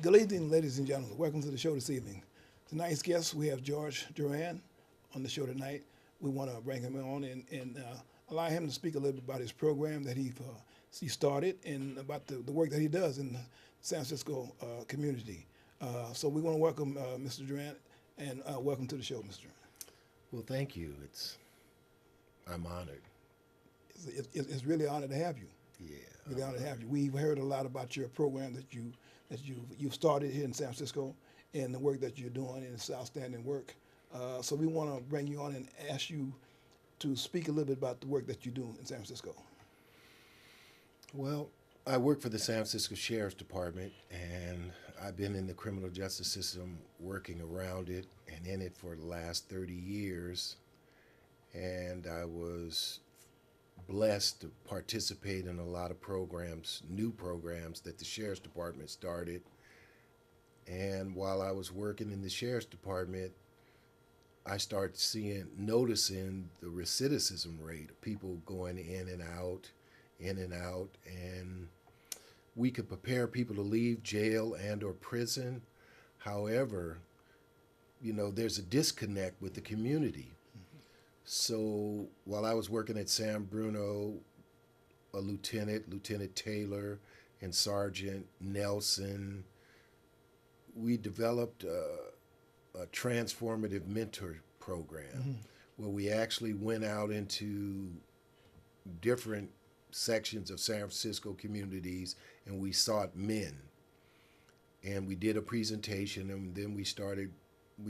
Good evening, ladies and gentlemen. Welcome to the show this evening. Tonight's guest, we have George Duran on the show tonight. We want to bring him on and allow him to speak a little bit about his program that he started and about the work that he does in the San Francisco community. So we want to welcome Mr. Duran and welcome to the show, Mr. Duran. Well, thank you. I'm honored. It's really an honor to have you. Yeah. Really honored to have you. We've heard a lot about your program that you've started here in San Francisco and the work that you're doing, and it's outstanding work. So we want to bring you on and ask you to speak a little bit about the work that you do in San Francisco. Well, I work for the San Francisco Sheriff's Department, and I've been in the criminal justice system working around it and in it for the last 30 years. And I was blessed to participate in a lot of programs, new programs that the Sheriff's Department started. And while I was working in the Sheriff's Department, I started noticing the recidivism rate of people going in and out, and we could prepare people to leave jail and or prison. However, there's a disconnect with the community. So while I was working at San Bruno, a Lieutenant Taylor, and Sergeant Nelson, we developed a transformative mentor program where we actually went out into different sections of San Francisco communities and we sought men. And we did a presentation, and then we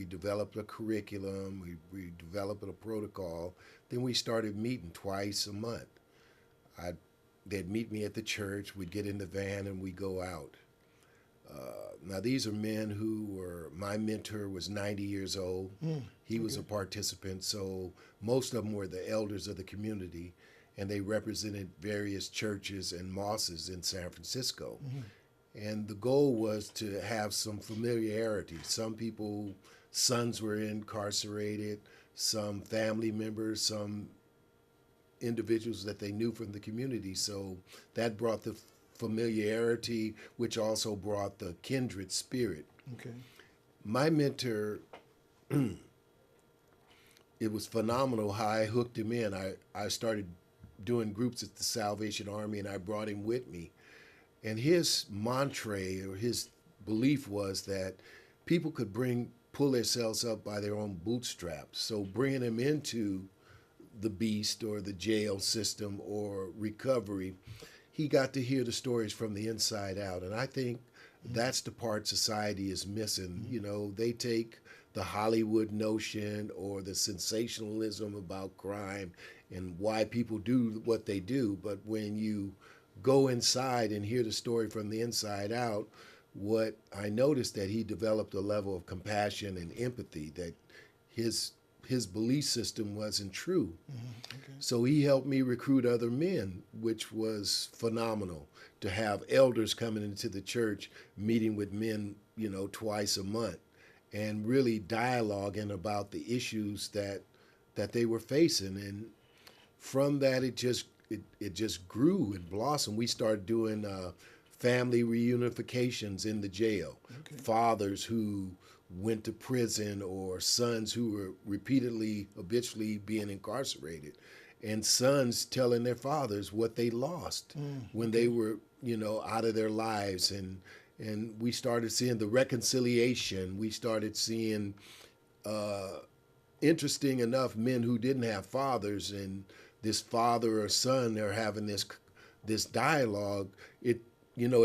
developed a curriculum, we developed a protocol, then we started meeting twice a month. They'd meet me at the church, we'd get in the van and we'd go out. Now these are men my mentor was 90 years old. He was a participant, so most of them were the elders of the community, and they represented various churches and mosques in San Francisco. And the goal was to have some familiarity. Some people, sons were incarcerated, some family members, some individuals that they knew from the community. So that brought the familiarity, which also brought the kindred spirit. Okay. My mentor, it was phenomenal how I hooked him in. I started doing groups at the Salvation Army, and I brought him with me. And his mantra or his belief was that people could pull themselves up by their own bootstraps. So bringing them into the beast or the jail system or recovery, he got to hear the stories from the inside out. And I think that's the part society is missing. They take the Hollywood notion or the sensationalism about crime and why people do what they do. But when you go inside and hear the story from the inside out, what I noticed that he developed a level of compassion and empathy that his belief system wasn't true. Okay. So he helped me recruit other men, which was phenomenal to have elders coming into the church, meeting with men, twice a month, and really dialoguing about the issues that they were facing. And from that, it just grew and blossomed. We started doing family reunifications in the jail. Okay. Fathers who went to prison or sons who were repeatedly, habitually being incarcerated, and sons telling their fathers what they lost when they were, out of their lives. And we started seeing the reconciliation. We started seeing, interesting enough, men who didn't have fathers, and this father or son, they're having this dialogue. It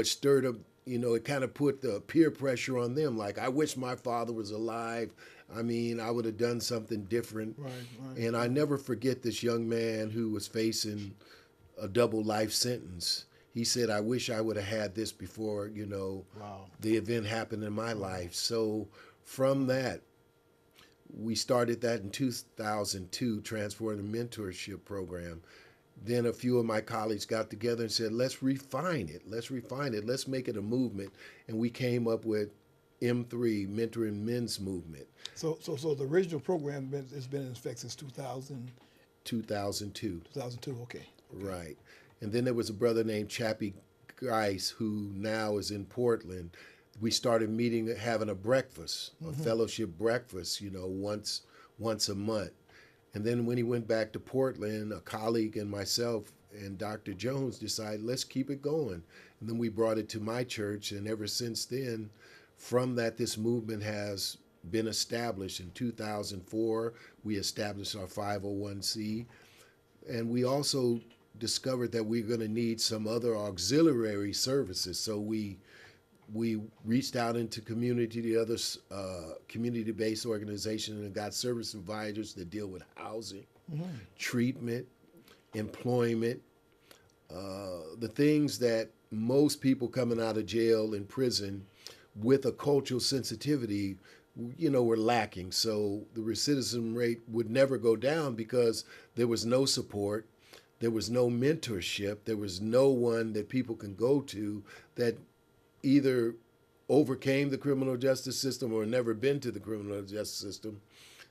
stirred up, it kind of put the peer pressure on them. Like, I wish my father was alive. I mean, I would have done something different. Right. And I never forget this young man who was facing a double life sentence. He said, I wish I would have had this before, Wow. the event happened in my life. So from that, we started that in 2002, Transformative Mentorship Program. Then a few of my colleagues got together and said, let's refine it. Let's make it a movement. And we came up with M3, Mentoring Men's Movement, So the original program has been in effect since 2002. 2002. Okay. Right. And then there was a brother named Chappie Grice, who now is in Portland. we started meeting, having a breakfast, a fellowship breakfast, once a month. And then when he went back to Portland, a colleague and myself and Dr. Jones decided, let's keep it going. And then we brought it to my church, and ever since then, from that, this movement has been established. In 2004, we established our 501c, and we also discovered that we're going to need some other auxiliary services. So we reached out into the other community-based organizations, and got service providers that deal with housing, treatment, employment, the things that most people coming out of jail and prison with a cultural sensitivity, were lacking. So the recidivism rate would never go down because there was no support, there was no mentorship, there was no one that people can go to that either overcame the criminal justice system or never been to the criminal justice system.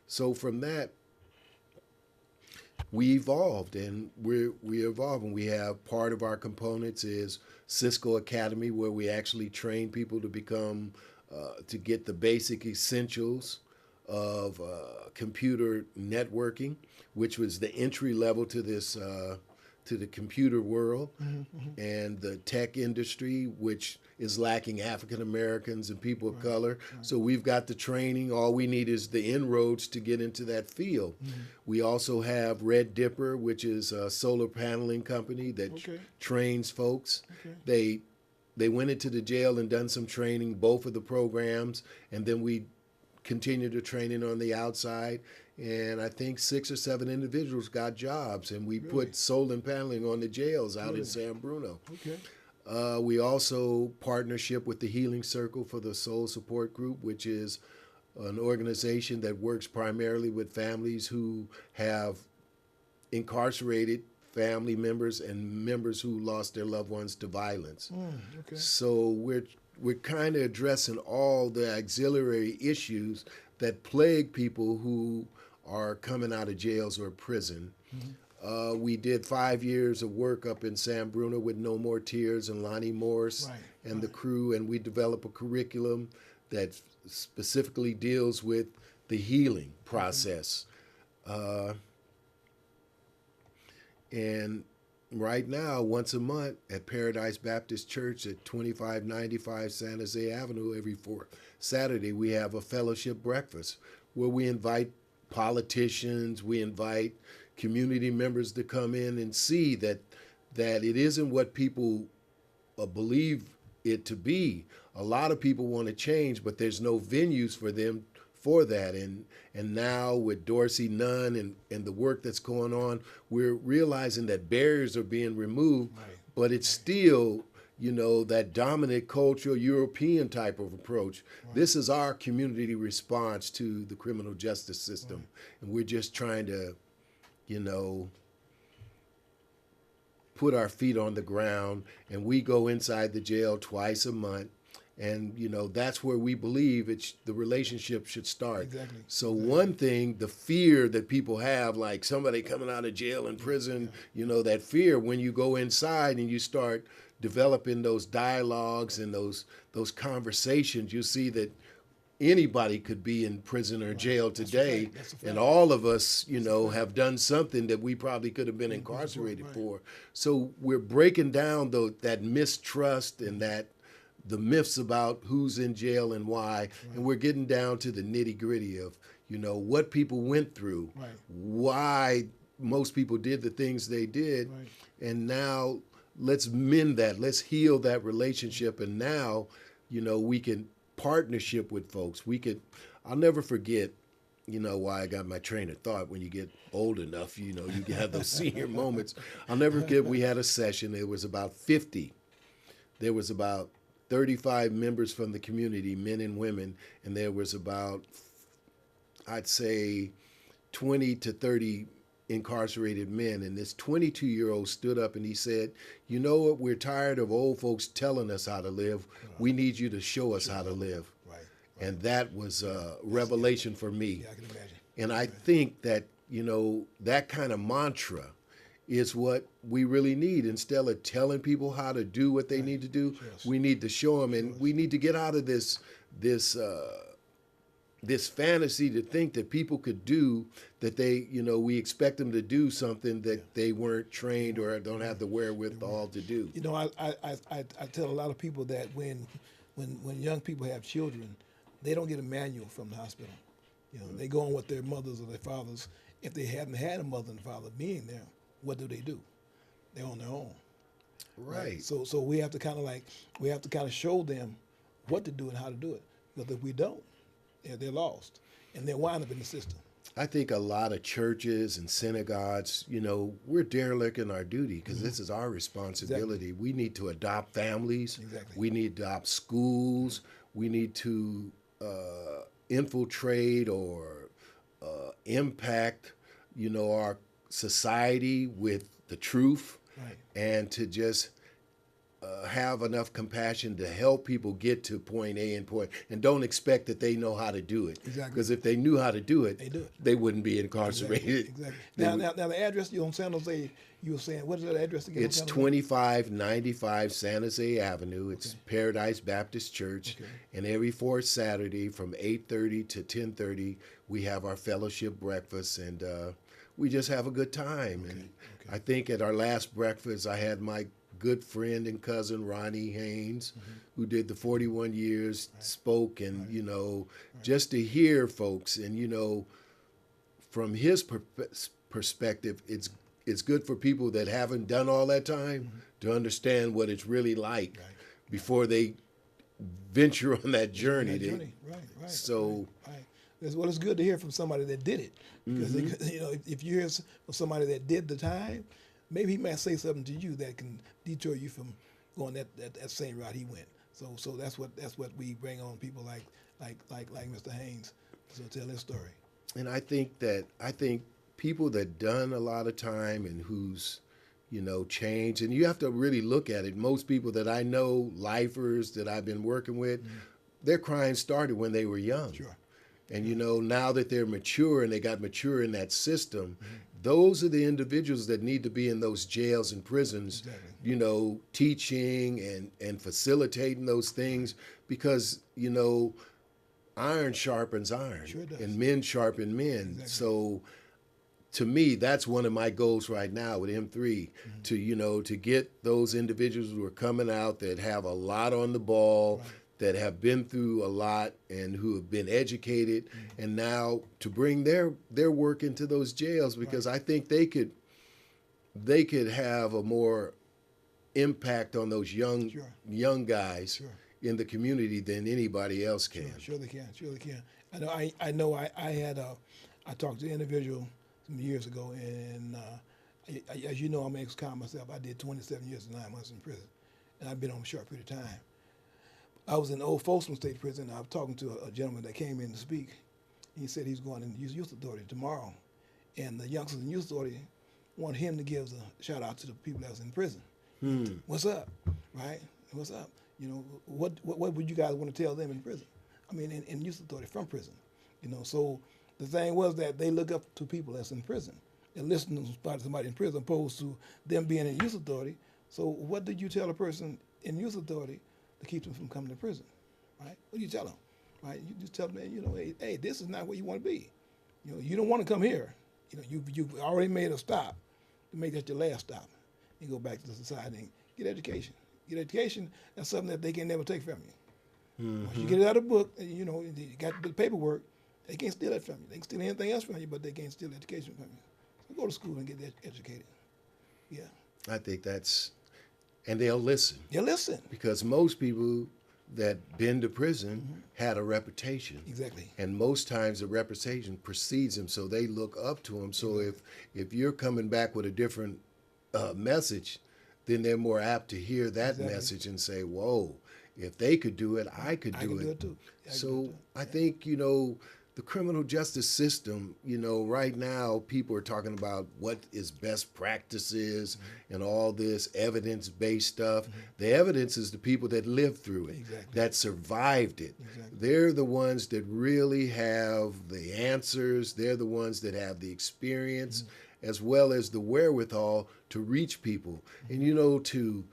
So from that, we evolved, and we evolved, and we have part of our components is Cisco Academy, where we actually train people to become, to get the basic essentials of computer networking, which was the entry level to this, to the computer world and the tech industry, which is lacking African Americans and people of color. So we've got the training. All we need is the inroads to get into that field. We also have Red Dipper, which is a solar paneling company that trains folks. They went into the jail and done some training, both of the programs, and then we continue the training on the outside. And I think 6 or 7 individuals got jobs, and we put solar paneling on the jails out in San Bruno. We also partnership with the Healing Circle for the Soul Support Group, which is an organization that works primarily with families who have incarcerated family members and members who lost their loved ones to violence. So we're kind of addressing all the auxiliary issues that plague people who are coming out of jails or prison. We did 5 years of work up in San Bruno with No More Tears and Lonnie Morse and the crew, and we developed a curriculum that specifically deals with the healing process. And right now, once a month at Paradise Baptist Church at 2595 San Jose Avenue, every fourth Saturday, we have a fellowship breakfast where we invite politicians, we invite community members to come in and see that it isn't what people believe it to be. A lot of people want to change, but there's no venues for them for that. And now with Dorsey Nunn and the work that's going on, we're realizing that barriers are being removed, but it's still, that dominant cultural European type of approach. This is our community response to the criminal justice system. And we're just trying to, put our feet on the ground, and we go inside the jail twice a month. And, that's where we believe the relationship should start. So one thing, the fear that people have, like somebody coming out of jail and prison, that fear, when you go inside and you start developing those dialogues and those conversations, you see that anybody could be in prison or jail today, and all of us, have done something that we probably could have been incarcerated for. So we're breaking down that mistrust and the myths about who's in jail and why, and we're getting down to the nitty-gritty of, what people went through, why most people did the things they did, and now let's mend that, let's heal that relationship, and now, we can partnership with folks. I'll never forget, why I got my train of thought. When you get old enough, you have those senior moments. I'll never forget, we had a session. There was about 50. There was about 35 members from the community, men and women, and there was about, I'd say, 20 to 30 incarcerated men. And this 22-year-old stood up and he said, "You know what? We're tired of old folks telling us how to live. We need you to show us how to live." And that was a revelation for me. I can imagine. And I think that, that kind of mantra is what we really need. Instead of telling people how to do what they need to do, Yes. we need to show them, and we need to get out of this fantasy to think that people could do that. We expect them to do something that they weren't trained or don't have the wherewithal to do. You know, I tell a lot of people that when young people have children, they don't get a manual from the hospital. You know, they go on with their mothers or their fathers. If they haven't had a mother and father being there, what do? They're on their own. Right. So we have to kind of show them what to do and how to do it. Because if we don't, they're lost and they're wind up in the system. I think a lot of churches and synagogues, we're derelict in our duty because this is our responsibility. Exactly. We need to adopt families. Exactly. We need to adopt schools. We need to infiltrate or impact, our society with the truth, right, and to just have enough compassion to help people get to point A and don't expect that they know how to do it. Exactly. Because if they knew how to do it, they wouldn't be incarcerated. Exactly. Now the address on San Jose, you were saying, what is that address again? It's 2595 San Jose Avenue. It's Paradise Baptist Church. Okay. And every fourth Saturday from 8:30 to 10:30, we have our fellowship breakfast, and we just have a good time. And I think at our last breakfast, I had my good friend and cousin Ronnie Haynes, who did the 41 years, spoke, and just to hear folks, and from his perspective, it's good for people that haven't done all that time to understand what it's really like before they venture on that journey. Right. So, well, it's good to hear from somebody that did it, because if you hear from somebody that did the time, maybe he might say something to you that can detour you from going that same route he went. So that's what we bring on people like Mr. Haynes to tell his story. And I think people that done a lot of time and who's changed, and you have to really look at it. Most people that I know, lifers that I've been working with, their crime started when they were young. Sure. And now that they're mature and they got mature in that system, those are the individuals that need to be in those jails and prisons, teaching and facilitating those things, because, iron sharpens iron, sure does, and men sharpen men. Exactly. So to me, that's one of my goals right now with M3, to get those individuals who are coming out that have a lot on the ball, that have been through a lot and who have been educated, and now to bring their work into those jails, because I think they could have a more impact on those young guys in the community than anybody else can. Sure they can. I know. I talked to an individual some years ago, and as you know, I'm an ex-con myself. I did 27 years and 9 months in prison, and I've been on a short period of time. I was in Old Folsom State Prison. I was talking to a gentleman that came in to speak. He said he's going in the Youth Authority tomorrow, and the youngsters in the Youth Authority want him to give a shout out to the people that was in prison. What's up, right? What's up? What would you guys want to tell them in prison? I mean, in Youth Authority from prison. So the thing was that they look up to people that's in prison and listen to somebody in prison opposed to them being in Youth Authority. So what did you tell a person in Youth Authority to keep them from coming to prison, right? What do you tell them, right? You just tell them, hey, this is not where you want to be. You don't want to come here. You've already made a stop to make that your last stop. You go back to the society and get education. Get education, that's something that they can never take from you. Once you get it out of the book, you got the paperwork, they can't steal that from you. They can steal anything else from you, but they can't steal education from you. So go to school and get educated. Yeah. I think and they'll listen. They'll listen. Because most people that been to prison had a reputation. Exactly. And most times the reputation precedes them, so they look up to them. So if you're coming back with a different message, then they're more apt to hear that message and say, whoa, if they could do it, I could do it too. So I think, the criminal justice system, right now people are talking about what is best practices and all this evidence-based stuff. The evidence is the people that lived through it, that survived it. They're the ones that really have the answers. They're the ones that have the experience. as well as the wherewithal to reach people, and you know, to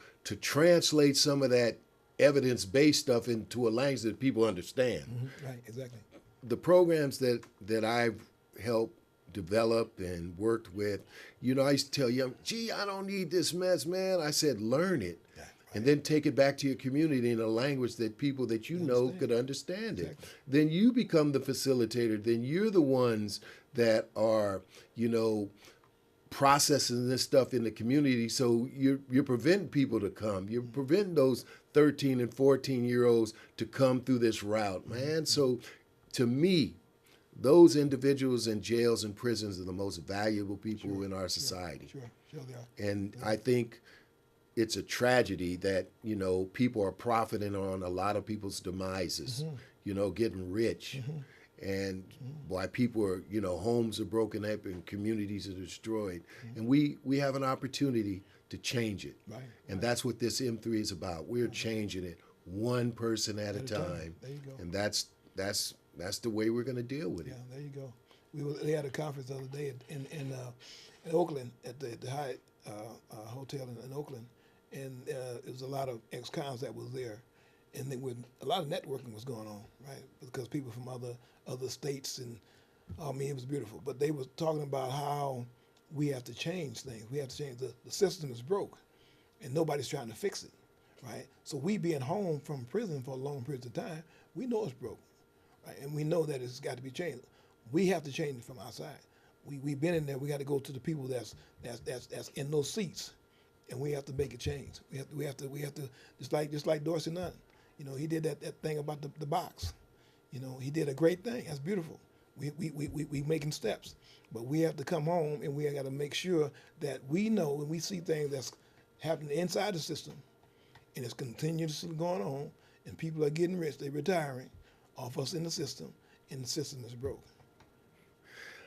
translate some of that evidence-based stuff into a language that people understand. Right, exactly. The programs that I've helped develop and worked with, you know, I used to tell you, gee, I don't need this mess, man. I said, learn it. Yeah, right. And then take it back to your community in a language that people that you know could understand it. Exactly. Then you become the facilitator. Then you're the ones that are, you know, processing this stuff in the community. So you're preventing people to come. You're preventing those 13 and 14-year-olds to come through this route, man. So to me, those individuals in jails and prisons are the most valuable people in our society. Sure they are. And I think it's a tragedy that, you know, people are profiting on a lot of people's demises, you know, getting rich. And why people are, you know, homes are broken up and communities are destroyed. And we have an opportunity to change it. Right. And that's what this M3 is about. We're changing it one person at a time. There you go. And that's the way we're going to deal with Yeah, it. there you go. They had a conference the other day in Oakland at the Hyatt Hotel in Oakland, and it was a lot of ex-cons that was there, and a lot of networking was going on, right? Because people from other states, and I mean, it was beautiful. But they was talking about how we have to change things. We have to change. The system is broke, and nobody's trying to fix it, right? So we being home from prison for a long period of time, we know it's broke. Right? And we know that it's got to be changed. We have to change it from outside. We've been in there. We got to go to the people that's in those seats, and we have to make a change. We have to just like Dorsey Nunn. You know, he did that thing about the box. You know, he did a great thing. That's beautiful. We making steps, but we have to come home and we got to make sure that we know when we see things that's happening inside the system, and it's continuously going on, and people are getting rich, they're retiring off us in the system, and the system is broke.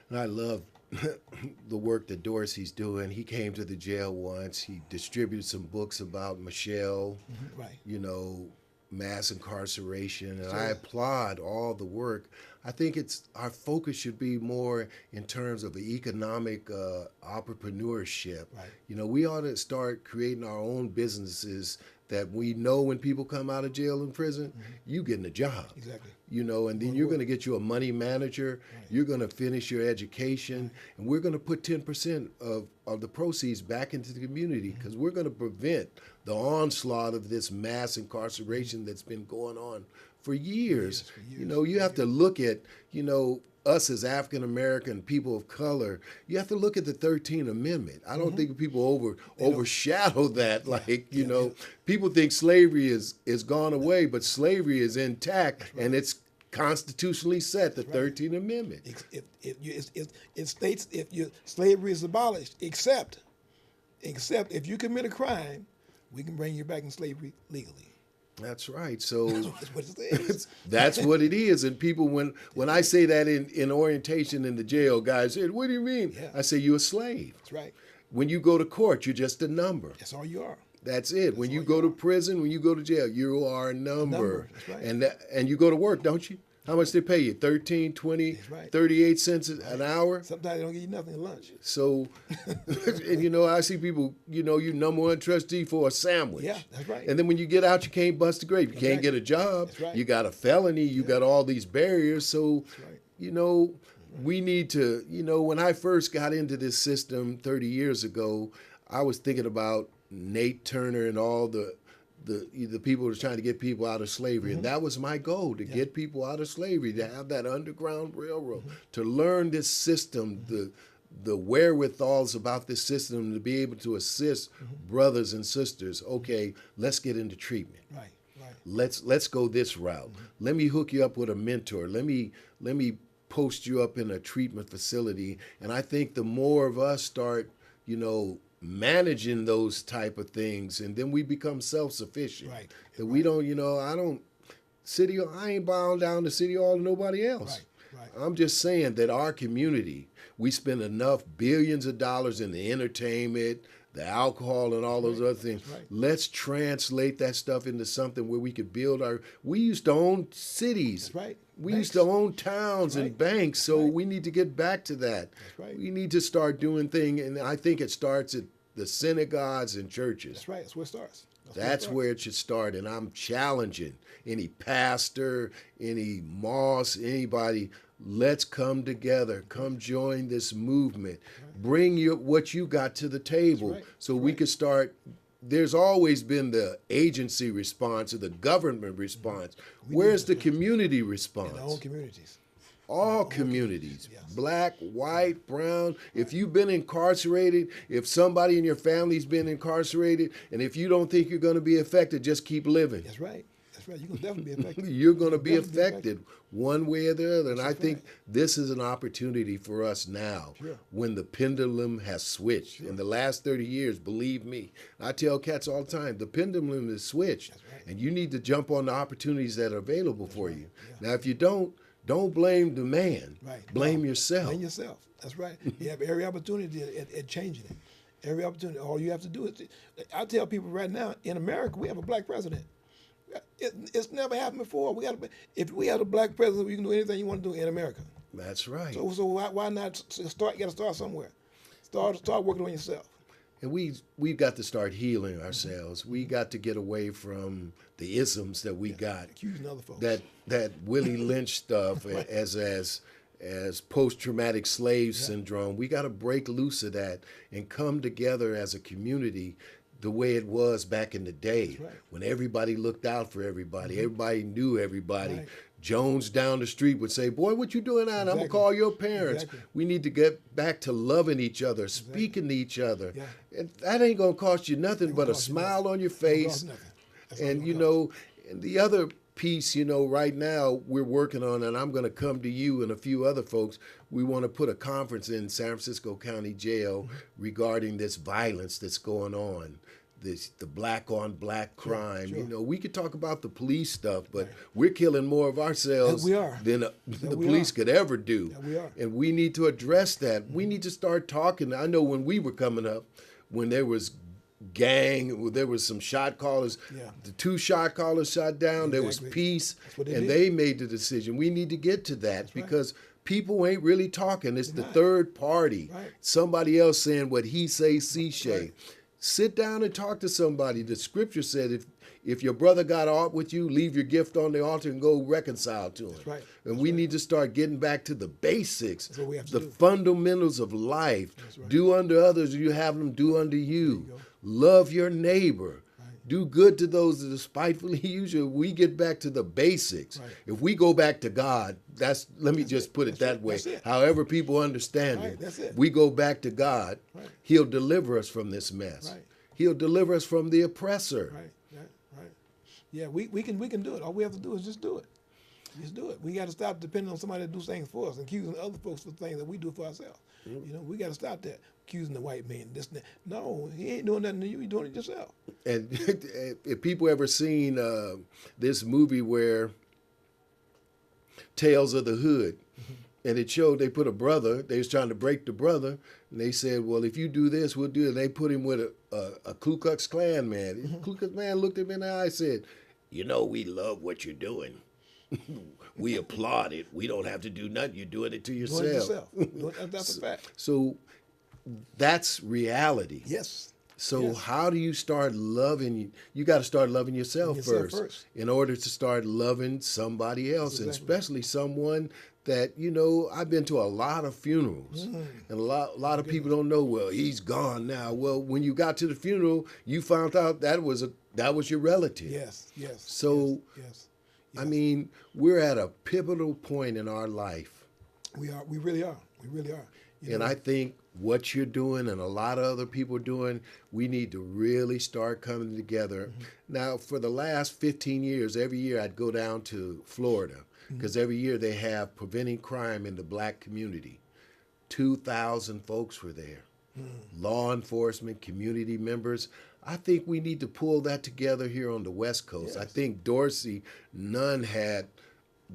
And I love the work that Dorsey's doing. He came to the jail once. He distributed some books about Michelle, Right. you know, mass incarceration, and Sure. I applaud all the work. I think our focus should be more in terms of economic entrepreneurship. Right. You know, we ought to start creating our own businesses that we know when people come out of jail and prison, you getting a job. Exactly. You know, and then you're going to get you a money manager, you're going to finish your education, and we're going to put 10% of the proceeds back into the community because we're going to prevent the onslaught of this mass incarceration that's been going on for years. You know, you have to look at, you know, us as African American people of color, you have to look at the 13th Amendment. I don't think people overshadow that. Like, you know, people think slavery is gone away, but slavery is intact and it's constitutionally set, the 13th Amendment. It states slavery is abolished, except if you commit a crime, we can bring you back in slavery legally. That's right. So That's what it says. that's what it is. And people, when I say that in orientation in the jail, guys say, "What do you mean?" Yeah. I say, "You're a slave." That's right. When you go to court, you're just a number. That's all you are. That's it. When you go to prison, when you go to jail, you are a number. That's right. And you go to work, don't you? How much they pay you? 13, 20, That's right. 38 cents an hour? Sometimes they don't give you nothing at lunch. So, and you know, I see people, you know, you number one trustee for a sandwich. Yeah, that's right. And then when you get out, you can't bust a grape. You can't right. get a job. That's right. You got a felony. You got all these barriers. So, right. you know, we need to, you know, when I first got into this system 30 years ago, I was thinking about Nate Turner and all the people who are trying to get people out of slavery. And that was my goal, to get people out of slavery, to have that underground railroad, to learn this system, the wherewithals about this system, to be able to assist brothers and sisters. Okay, let's get into treatment. Right, right. Let's go this route. Let me hook you up with a mentor. Let me post you up in a treatment facility. And I think the more of us start, you know, managing those type of things, and then we become self-sufficient. Right. That we don't, you know, I ain't bowing down to City Hall to nobody else. Right, right. I'm just saying that our community, we spend enough billions of dollars in the entertainment, the alcohol and all those other things. That's right. Let's translate that stuff into something where we could build our. We used to own cities. That's right. We Banks. used to own towns That's and right. banks. So right. we need to get back to that. That's right. We need to start doing things, and I think it starts at the synagogues and churches. That's right. That's where it starts. That's where it should start. And I'm challenging any pastor, any moss, anybody. Let's come together. Come join this movement. Right. Bring what you got to the table right. so we could start. There's always been the agency response or the government response. Where's the community response? In our own communities. All communities, yes. Black, white, brown. If you've been incarcerated, if somebody in your family's been incarcerated, and if you don't think you're going to be affected, just keep living. That's right. That's right. You're going to definitely be affected. You're going to be affected one way or the other. And I think fact. this is an opportunity for us now when the pendulum has switched. In the last 30 years, believe me, I tell cats all the time, the pendulum is switched. And you need to jump on the opportunities that are available for you. Now, if you don't blame the man. Right. Blame yourself. Blame yourself. That's right. You have every opportunity at changing it. Every opportunity. All you have to do is, I tell people right now, in America, we have a black president. It's never happened before. If we had a black president, you can do anything you want to do in America. That's right. So why not start? You got to start somewhere. Start working on yourself. And we've got to start healing ourselves. We got to get away from the isms that we got. Accusing other folks. That Willie Lynch stuff as post-traumatic slave syndrome. We got to break loose of that and come together as a community the way it was back in the day when everybody looked out for everybody. Everybody knew everybody. Right. Jones down the street would say, "Boy, what you doing out? I'm going to call your parents." We need to get back to loving each other, speaking to each other. And that ain't going to cost you nothing but a smile on your face. And, and the other piece, right now we're working on, and I'm going to come to you and a few other folks, we want to put a conference in San Francisco County Jail regarding this violence that's going on. The black on black crime. We could talk about the police stuff, but we're killing more of ourselves than the police could ever do. We are. And we need to address that. We need to start talking. I know when we were coming up, when there was there was some shot callers. The 2 shot callers shot down. There was peace, and they made the decision. We need to get to that because people ain't really talking. It's the third party. Somebody else saying what he say, she say. Sit down and talk to somebody. The scripture said if your brother got aught with you, leave your gift on the altar and go reconcile to him. And we need to start getting back to the basics, the fundamentals of life. Do unto others, you have them do unto you. Love your neighbor. Do good to those that despitefully use you. We get back to the basics. If we go back to God, let me just put it that way. However people understand it. We go back to God. He'll deliver us from this mess. He'll deliver us from the oppressor. Right. Yeah, we can do it. All we have to do is just do it. Just do it. We got to stop depending on somebody to do things for us and accusing other folks for things that we do for ourselves. We got to stop that. Accusing the white man, this and that. No, he ain't doing nothing to you. You're doing it yourself. And if people ever seen this movie where Tales of the Hood, and it showed they put a brother, they was trying to break the brother, and they said, well, if you do this, we'll do it. And they put him with a Ku Klux Klan man. The Ku Klux man looked him in the eye and said, we love what you're doing. We applaud it. We don't have to do nothing. You're doing it to yourself. That's a fact. So that's reality. Yes. So how do you start loving? You got to start loving yourself first in order to start loving somebody else, and especially someone that, I've been to a lot of funerals, and a lot of people don't know, well, he's gone now. Well, when you got to the funeral, you found out that was your relative. Yes. So, I mean, we're at a pivotal point in our life. We are. We really are. And I think what you're doing and a lot of other people are doing, we need to really start coming together. Now, for the last 15 years, every year I'd go down to Florida because every year they have Preventing Crime in the Black community. 2,000 folks were there. Law enforcement, community members. I think we need to pull that together here on the West Coast. I think Dorsey Nunn had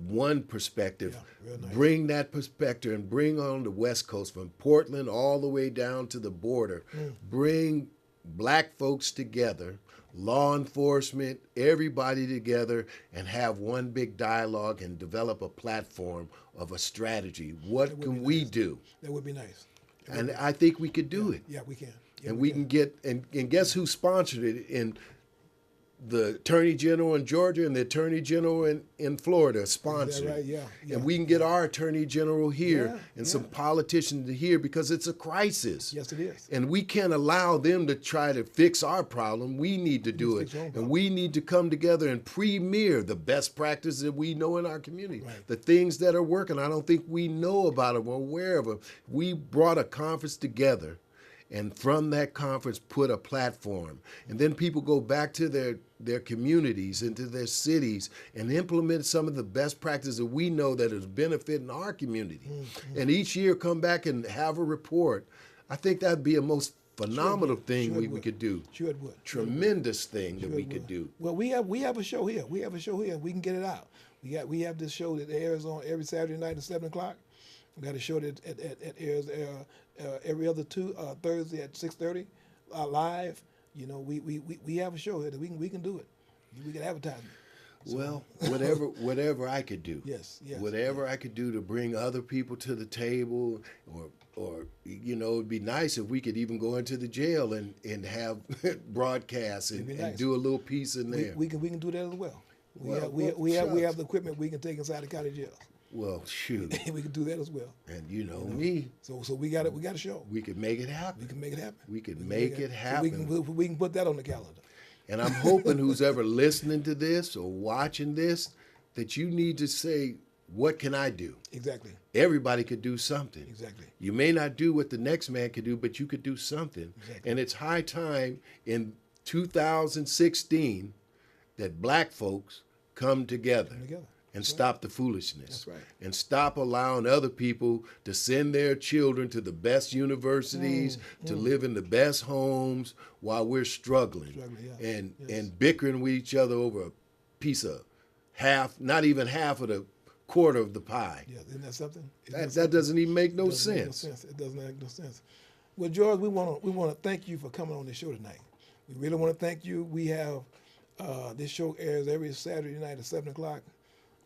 one perspective. Nice. Bring that perspective and bring on the West Coast from Portland all the way down to the border. Bring black folks together, law enforcement, everybody together, and have one big dialogue and develop a platform of a strategy. What can we do? That would be nice. And I think we could do it. Yeah, we can. Yeah, And we can get, and guess who sponsored it? In the Attorney General in Georgia and the Attorney General in Florida sponsored. right? Yeah, yeah. And we can get our Attorney General here Yeah, and yeah. some politicians here because it's a crisis. Yes, it is. And we can't allow them to try to fix our problem. We need to do it. fix our own And problem. we need to come together and premier the best practices that we know in our community. Right. The things that are working. I don't think we know about them or aware of them. We brought a conference together, and from that conference put a platform. And then people go back to their communities, into their cities, and implement some of the best practices that we know that is benefiting our community. And each year come back and have a report. I think that'd be a most phenomenal thing Sure we would. could do. Sure it would. Tremendous thing that Sure we it could would. do. Well, we have a show here. We have a show here. We can get it out. We have this show that airs on every Saturday night at 7 o'clock. We got a show that airs every other Thursday at 6:30 live. You know, we have a show here that we can do it. We can advertise it. So, Well, whatever I could do. Yes, yes. Whatever I could do to bring other people to the table, or you know, it'd be nice if we could even go into the jail and have broadcasts and, It'd be nice. do a little piece in there. we can do that as well. Well, We have shucks. the equipment we can take inside the county jail. Well, shoot, We can do that as well. and you know me, So we got it. We got a show. we could make it We happen. can make it happen. We could can make it So happen. we can put that on the calendar. And I'm hoping who's ever listening to this or watching this, that you need to say, what can I do? Exactly. Everybody could do something. Exactly. You may not do what the next man could do, but you could do something. Exactly. And it's high time in 2016 that black folks come together. together. And stop the foolishness. That's right. And stop allowing other people to send their children to the best universities, to live in the best homes while we're struggling. Yeah. And bickering with each other over a piece of not even half of the quarter of the pie. Yeah, isn't that something? That doesn't even make no doesn't make sense. It doesn't make no sense. Well, George, we want to thank you for coming on the show tonight. We really want to thank you. We have this show airs every Saturday night at 7 o'clock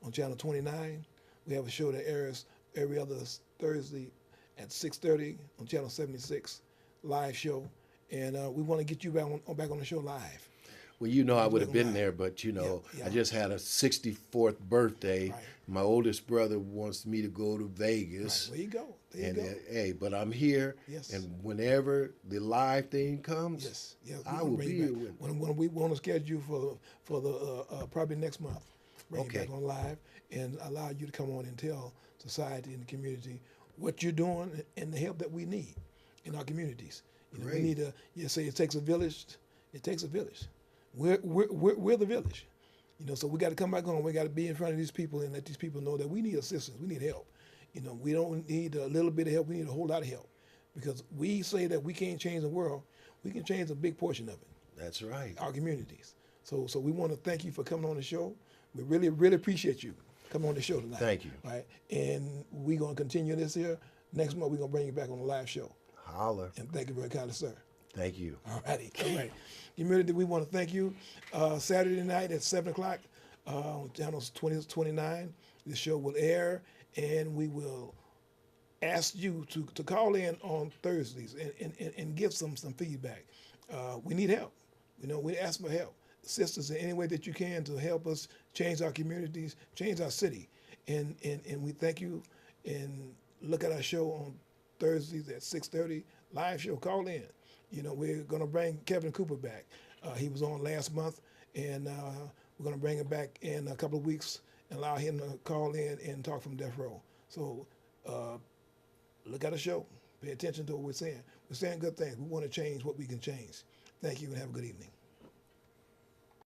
on Channel 29. We have a show that airs every other Thursday at 6:30 on Channel 76, live show. And we want to get you back on the show live. Well, you know, I would have been Right. there, but you know, Yeah. I just had a 64th birthday. Right. My oldest brother wants me to go to Vegas. There you go. There you And go. hey, but I'm here, Yes. and whenever the live thing comes, Yes, yes. I we're gonna will bring be you here. back. With When we want to schedule for the probably next month, bring you Okay. back on live and allow you to come on and tell society and the community what you're doing and the help that we need in our communities. You know, we Great. need to. You say it takes a village. It takes a village. We're the village. You know, so we got to come back on. We got to be in front of these people and let these people know that we need assistance. We need help. You know, we don't need a little bit of help. We need a whole lot of help, because we say that we can't change the world. We can change a big portion of it, that's right. our communities. So we want to thank you for coming on the show. We really, really appreciate you coming on the show tonight. Thank you. All right, and we're gonna continue this here. Next month we're gonna bring you back on the live show. Holler. And thank you very kindly, sir. Thank you. All righty. All right. Community, we want to thank you. Saturday night at 7 o'clock on channels 29. The show will air, and we will ask you to call in on Thursdays and give some feedback. We need help. You know, we ask for help. Assist us in any way that you can to help us change our communities, change our city. And we thank you. And look at our show on Thursdays at 6:30. Live show. Call in. You know, we're going to bring Kevin Cooper back. He was on last month, and we're going to bring him back in a couple of weeks and allow him to call in and talk from Death Row. So look at the show. Pay attention to what we're saying. We're saying good things. We want to change what we can change. Thank you, and have a good evening.